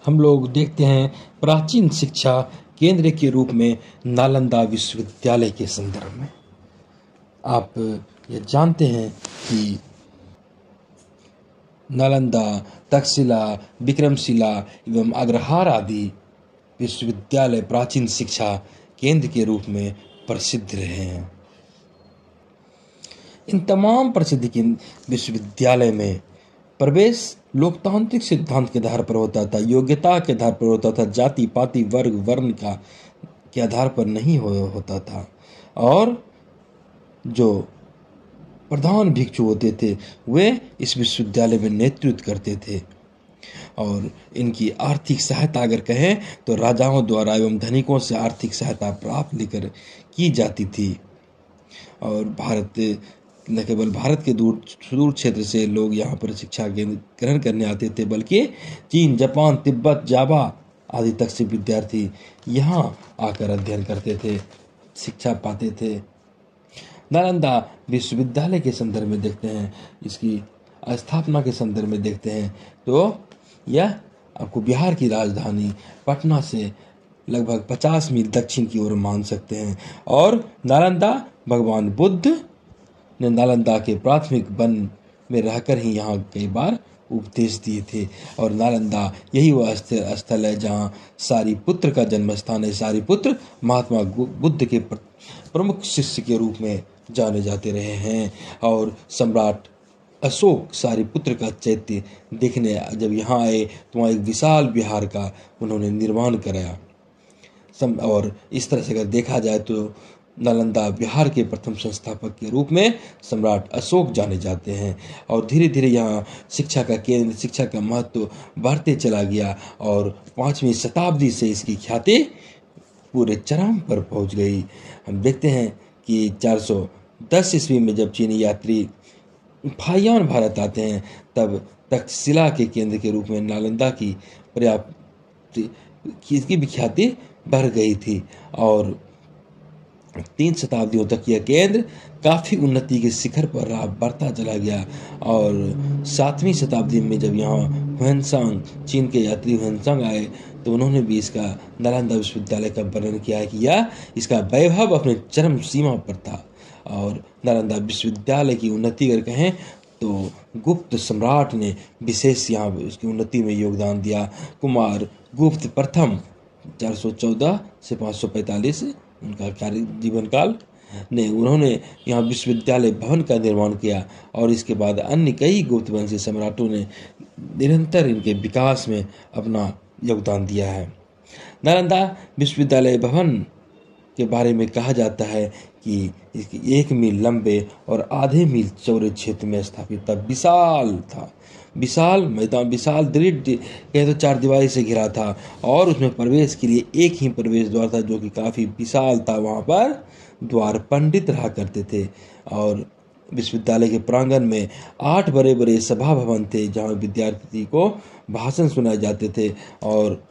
हम लोग देखते हैं प्राचीन शिक्षा केंद्र के रूप में नालंदा विश्वविद्यालय के संदर्भ में। आप ये जानते हैं कि नालंदा, तक्षशिला, विक्रमशिला एवं अग्रहार आदि विश्वविद्यालय प्राचीन शिक्षा केंद्र के रूप में प्रसिद्ध रहे हैं। इन तमाम प्रसिद्ध विश्वविद्यालय में प्रवेश लोकतांत्रिक सिद्धांत के आधार पर होता था, योग्यता के आधार पर होता था, जाति पाति वर्ग वर्ण के आधार पर नहीं होता था। और जो प्रधान भिक्षु होते थे वे इस विश्वविद्यालय में नेतृत्व करते थे। और इनकी आर्थिक सहायता अगर कहें तो राजाओं द्वारा एवं धनिकों से आर्थिक सहायता प्राप्त लेकर की जाती थी। और न केवल भारत के सुदूर क्षेत्र से लोग यहाँ पर शिक्षा ग्रहण करने आते थे, बल्कि चीन, जापान, तिब्बत, जावा आदि तक से विद्यार्थी यहाँ आकर अध्ययन करते थे, शिक्षा पाते थे। नालंदा विश्वविद्यालय के संदर्भ में देखते हैं, इसकी स्थापना के संदर्भ में देखते हैं तो यह आपको बिहार की राजधानी पटना से लगभग 50 मील दक्षिण की ओर मान सकते हैं। और नालंदा भगवान बुद्ध ने नालंदा के प्राथमिक वन में रहकर ही यहाँ कई बार उपदेश दिए थे। और नालंदा यही वह स्थल है जहाँ सारिपुत्र का जन्म स्थान है। सारिपुत्र महात्मा बुद्ध के प्रमुख शिष्य के रूप में जाने जाते रहे हैं। और सम्राट अशोक सारिपुत्र का चैत्य देखने जब यहाँ आए तो वहाँ एक विशाल विहार का उन्होंने निर्माण कराया। और इस तरह से अगर देखा जाए तो नालंदा बिहार के प्रथम संस्थापक के रूप में सम्राट अशोक जाने जाते हैं। और धीरे धीरे यहाँ शिक्षा का केंद्र, शिक्षा का महत्व बढ़ते चला गया और 5वीं शताब्दी से इसकी ख्याति पूरे चरम पर पहुँच गई। हम देखते हैं कि 410 ईस्वी में जब चीनी यात्री फाहियान भारत आते हैं तब तक्षशिला के केंद्र के रूप में नालंदा की इसकी भी ख्याति बढ़ गई थी। और 3 शताब्दियों तक यह केंद्र काफ़ी उन्नति के शिखर पर बढ़ता चला गया। और 7वीं शताब्दी में जब यहाँ ह्वेनसांग, चीन के यात्री ह्वेनसांग आए तो उन्होंने भी इसका नालंदा विश्वविद्यालय का वर्णन किया है कि यह इसका वैभव अपने चरम सीमा पर था। और नालंदा विश्वविद्यालय की उन्नति अगर कहें तो गुप्त सम्राट ने विशेष यहाँ उसकी उन्नति में योगदान दिया। कुमार गुप्त प्रथम 414 से 545 उनका कार्य जीवन काल ने उन्होंने यहाँ विश्वविद्यालय भवन का निर्माण किया। और इसके बाद अन्य कई गुप्त वंशी सम्राटों ने निरंतर इनके विकास में अपना योगदान दिया है। नालंदा विश्वविद्यालय भवन के बारे में कहा जाता है कि इसकी 1 मील लंबे और आधे मील चौड़े क्षेत्र में स्थापित था। विशाल था, विशाल मैदान, विशाल दृढ़ कहे तो 4 दीवारी से घिरा था। और उसमें प्रवेश के लिए एक ही प्रवेश द्वार था जो कि काफ़ी विशाल था। वहाँ पर द्वार पंडित रहा करते थे। और विश्वविद्यालय के प्रांगण में 8 बड़े बड़े सभा भवन थे जहाँ विद्यार्थी को भाषण सुनाए जाते थे। और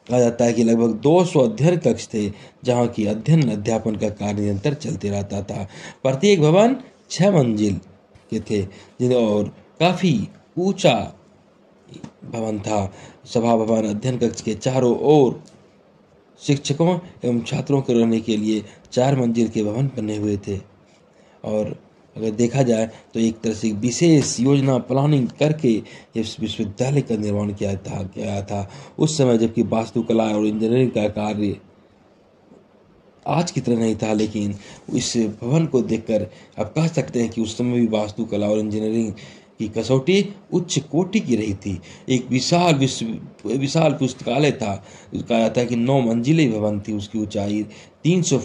कहा जाता है कि लगभग 200 अध्ययन कक्ष थे जहाँ की अध्ययन अध्यापन का कार्य निरंतर चलते रहता था। प्रत्येक भवन 6 मंजिल के थे जिन्हें और काफ़ी ऊंचा भवन था। सभा भवन अध्ययन कक्ष के चारों ओर शिक्षकों एवं छात्रों के रहने के लिए 4 मंजिल के भवन बने हुए थे। और अगर देखा जाए तो एक तरह से विशेष योजना प्लानिंग करके इस विश्वविद्यालय का निर्माण किया था उस समय, जबकि वास्तुकला और इंजीनियरिंग का कार्य आज की तरह नहीं था। लेकिन इस भवन को देखकर आप कह सकते हैं कि उस समय भी वास्तुकला और इंजीनियरिंग की कसौटी उच्च कोटि की रही थी। एक विशाल पुस्तकालय था। कहा जाता है कि 9 मंजिले भवन थी। उसकी ऊंचाई 300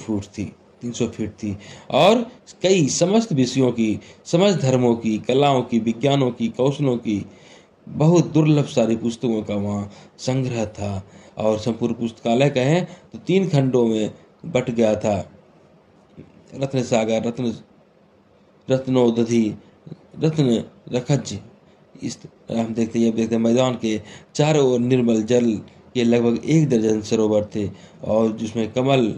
फीट थी। और कई समस्त विषयों की, समस्त धर्मों की, कलाओं की, विज्ञानों की, कौशलों की बहुत दुर्लभ सारी पुस्तकों का वहाँ संग्रह था। और संपूर्ण पुस्तकालय कहें तो 3 खंडों में बट गया था। रत्न सागर, रत्नोदधि, रत्न रखज। इस हम देखते हैं मैदान के चारों ओर निर्मल जल के लगभग 1 दर्जन सरोवर थे। और जिसमें कमल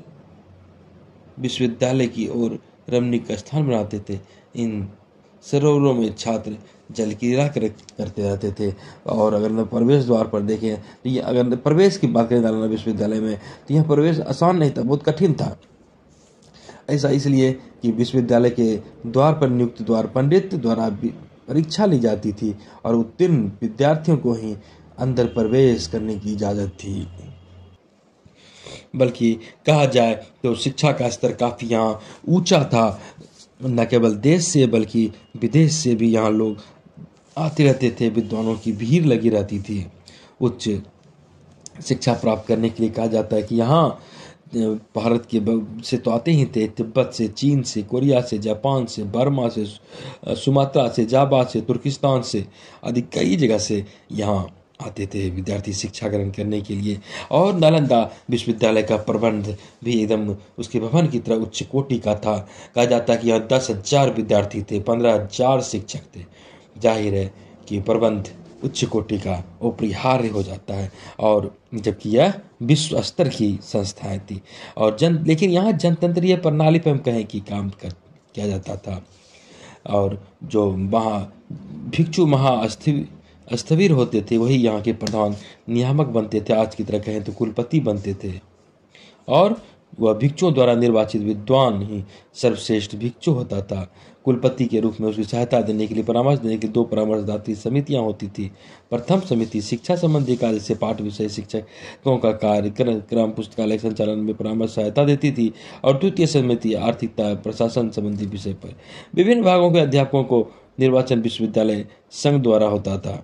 विश्वविद्यालय की ओर रमणीक स्थान बनाते थे। इन सरोवरों में छात्र जल क्रीड़ा करते रहते थे। और अगर प्रवेश द्वार पर देखें तो ये, अगर प्रवेश की बात करें नालंदा विश्वविद्यालय में, तो यह प्रवेश आसान नहीं था, बहुत कठिन था। ऐसा इसलिए कि विश्वविद्यालय के द्वार पर नियुक्त द्वार पंडित द्वारा परीक्षा ली जाती थी और उत्तीर्ण विद्यार्थियों को ही अंदर प्रवेश करने की इजाज़त थी। बल्कि कहा जाए तो शिक्षा का स्तर काफ़ी यहाँ ऊंचा था। न केवल देश से बल्कि विदेश से भी यहाँ लोग आते रहते थे, विद्वानों की भीड़ लगी रहती थी। उच्च शिक्षा प्राप्त करने के लिए कहा जाता है कि यहाँ भारत के से तो आते ही थे, तिब्बत से, चीन से, कोरिया से, जापान से, बर्मा से, सुमात्रा से, जावा से, तुर्किस्तान से आदि कई जगह से यहाँ आते थे विद्यार्थी शिक्षा ग्रहण करने के लिए। और नालंदा विश्वविद्यालय का प्रबंध भी एकदम उसके भवन की तरह उच्च कोटि का था। कहा जाता है कि यहाँ 10,000 विद्यार्थी थे, 15,000 शिक्षक थे। जाहिर है कि प्रबंध उच्च कोटि का अपरिहार्य हो जाता है, और जबकि यह विश्व स्तर की संस्थाएं थी। और लेकिन यहाँ जनतंत्रीय प्रणाली पर हम कहें कि काम किया जाता था। और जो भिक्षु स्थविर होते थे वही यहाँ के प्रधान नियामक बनते थे, आज की तरह कहें तो कुलपति बनते थे। और वह भिक्षुओं द्वारा निर्वाचित विद्वान ही सर्वश्रेष्ठ भिक्षु होता था। कुलपति के रूप में उसकी सहायता देने के लिए, परामर्श देने के लिए 2 परामर्शदात्री समितियां होती थी। प्रथम समिति शिक्षा संबंधी कार्य से पाठ विषय शिक्षकों का कार्यक्रम पुस्तकालय संचालन में परामर्श सहायता देती थी। और द्वितीय समिति आर्थिकता प्रशासन संबंधी विषय पर विभिन्न भागों के अध्यापकों को निर्वाचन विश्वविद्यालय संघ द्वारा होता था।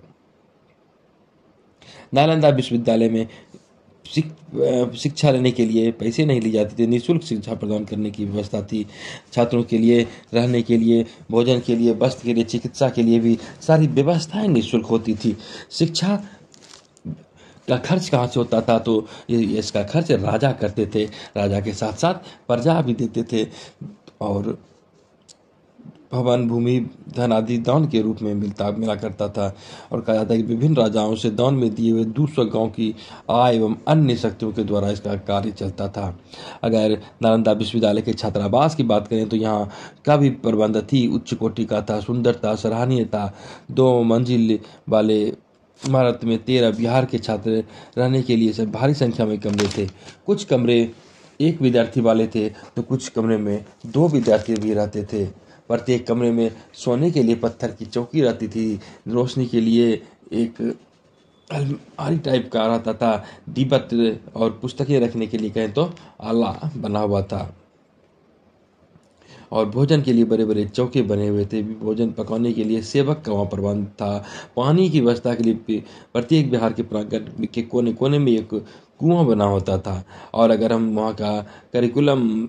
नालंदा विश्वविद्यालय में शिक्षा लेने के लिए पैसे नहीं ली जाती थी, निःशुल्क शिक्षा प्रदान करने की व्यवस्था थी। छात्रों के लिए रहने के लिए, भोजन के लिए, वस्त्र के लिए, चिकित्सा के लिए भी सारी व्यवस्थाएं निःशुल्क होती थी। शिक्षा का खर्च कहाँ से होता था, तो इसका खर्च राजा करते थे। राजा के साथ साथ प्रजा भी देते थे, और भवन, भूमि, धन आदि दान के रूप में मिला करता था। और कहा जाता है कि विभिन्न राजाओं से दान में दिए हुए 200 गांव की आय एवं अन्य शक्तियों के द्वारा इसका कार्य चलता था। अगर नालंदा विश्वविद्यालय के छात्रावास की बात करें तो यहाँ का भी प्रबंध थी, उच्च कोटि का था, सुंदर था, सराहनीय था। 2 मंजिल वाले इमारत में 13 बिहार के छात्र रहने के लिए सब भारी संख्या में कमरे थे। कुछ कमरे 1 विद्यार्थी वाले थे तो कुछ कमरे में 2 विद्यार्थी भी रहते थे। प्रत्येक कमरे में सोने के लिए पत्थर की चौकी रहती थी, रोशनी के लिए एक अलमारी टाइप का रहता था, दीपक और पुस्तकें रखने के लिए कहें तो आला बना हुआ था, और भोजन के लिए बड़े बड़े चौके बने हुए थे। भोजन पकाने के लिए सेवक का वहाँ प्रबंध था। पानी की व्यवस्था के लिए प्रत्येक बिहार के प्रांगण के कोने कोने में एक कुआं बना होता था। और अगर हम वहाँ का करिकुलम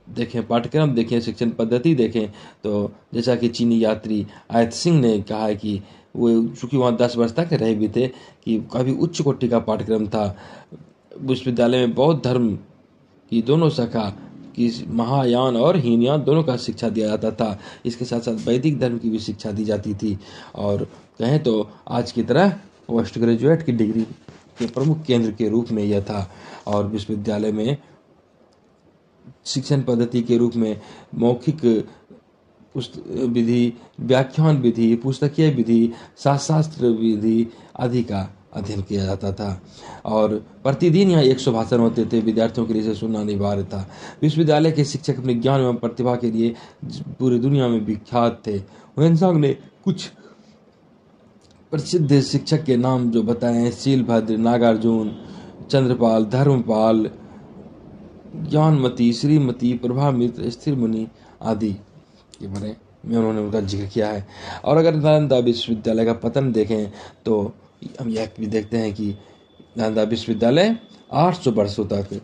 देखें, पाठ्यक्रम देखें, शिक्षण पद्धति देखें, तो जैसा कि चीनी यात्री आयत सिंह ने कहा है कि वो चूँकि वहाँ 10 वर्ष तक रहे भी थे, कि काफ़ी उच्च कोटि का पाठ्यक्रम था। विश्वविद्यालय में बौद्ध धर्म की दोनों शाखा की, महायान और हीनयान दोनों का शिक्षा दिया जाता था। इसके साथ साथ वैदिक धर्म की भी शिक्षा दी जाती थी। और कहें तो आज की तरह पोस्ट ग्रेजुएट की डिग्री के प्रमुख केंद्र के रूप में यह था। और विश्वविद्यालय में शिक्षण पद्धति के रूप में मौखिक विधि, व्याख्यान विधि, पुस्तकीय विधि, शास्त्र विधि आदि का अध्ययन किया जाता था। और प्रतिदिन यहाँ 100 भाषण होते थे, विद्यार्थियों के लिए इसे सुनना अनिवार्य था। विश्वविद्यालय के शिक्षक अपने ज्ञान एवं प्रतिभा के लिए पूरी दुनिया में विख्यात थे। ह्वेनसांग ने कुछ प्रसिद्ध शिक्षक के नाम जो बताए हैं, शीलभद्र, नागार्जुन, चंद्रपाल, धर्मपाल, ज्ञानमती, श्रीमती, प्रभामित्र, स्थिर मुनि आदि के बारे में उन्होंने उनका जिक्र किया है। और अगर नालंदा विश्वविद्यालय का पतन देखें तो हम यह भी देखते हैं कि नालंदा विश्वविद्यालय 800 वर्षों तक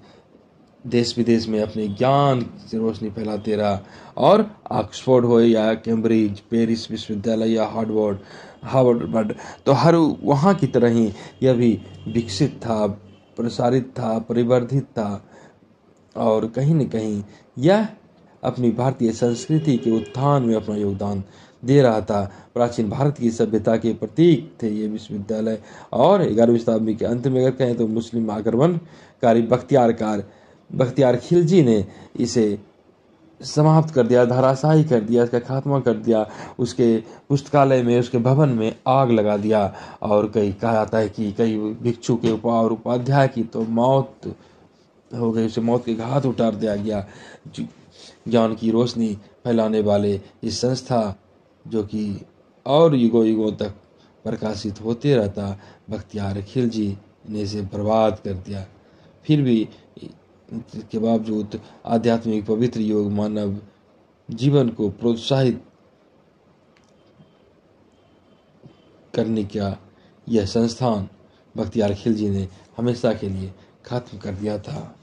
देश विदेश में अपने ज्ञान की रोशनी फैलाते रहा। और ऑक्सफोर्ड हो या कैम्ब्रिज, पेरिस विश्वविद्यालय या हार्वर्ड, तो हर वहाँ की तरह ही यह भी विकसित था, प्रसारित था, परिवर्धित था। और कहीं न कहीं यह अपनी भारतीय संस्कृति के उत्थान में अपना योगदान दे रहा था। प्राचीन भारत की सभ्यता के प्रतीक थे ये विश्वविद्यालय। और 11वीं शताब्दी के अंत में अगर कहें तो मुस्लिम आक्रमणकारी बख्तियार खिलजी ने इसे समाप्त कर दिया, धराशायी कर दिया, इसका खात्मा कर दिया। उसके पुस्तकालय में, उसके भवन में आग लगा दिया। और कई कहा जाता है कि कई भिक्षु के और उपाध्याय की तो मौत हो गई, उसे मौत के घाट उतार दिया गया। ज्ञान की रोशनी फैलाने वाले इस संस्था जो कि और युगों युगों तक प्रकाशित होते रहता, बख्तियार खिलजी ने इसे बर्बाद कर दिया। फिर भी के बावजूद आध्यात्मिक पवित्र योग मानव जीवन को प्रोत्साहित करने का यह संस्थान बख्तियार खिलजी ने हमेशा के लिए खत्म कर दिया था।